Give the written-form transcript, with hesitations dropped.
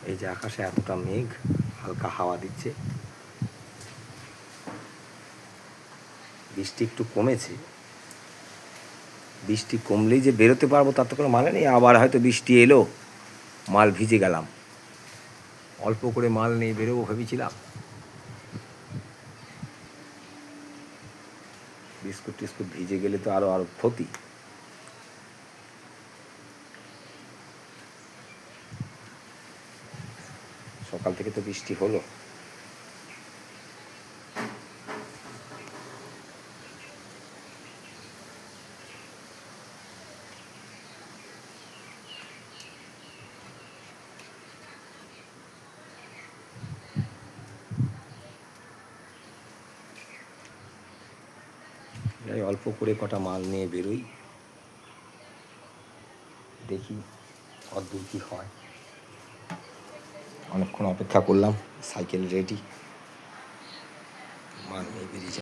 এই যে আকাশে এতটা মেঘ, হালকা হাওয়া দিচ্ছে, বৃষ্টি একটু কমেছে। বৃষ্টি কমলেই যে বেরোতে পারবো তার তো কোনো মানে নেই, আবার হয়তো বৃষ্টি এলো, মাল ভিজে গেলাম। অল্প করে মাল নিয়ে বেরোবো ভেবেছিলাম, বিস্কুট টিস্কুট ভিজে গেলে তো আরও ক্ষতি। সকাল থেকে তো বৃষ্টি হলো, যাই অল্প করে কটা মাল নিয়ে বেরোই, দেখি কতদূর কী হয়। অনেকক্ষণ অপেক্ষা করলাম, সাইকেল রেডি, মাল নিয়ে বেরিয়ে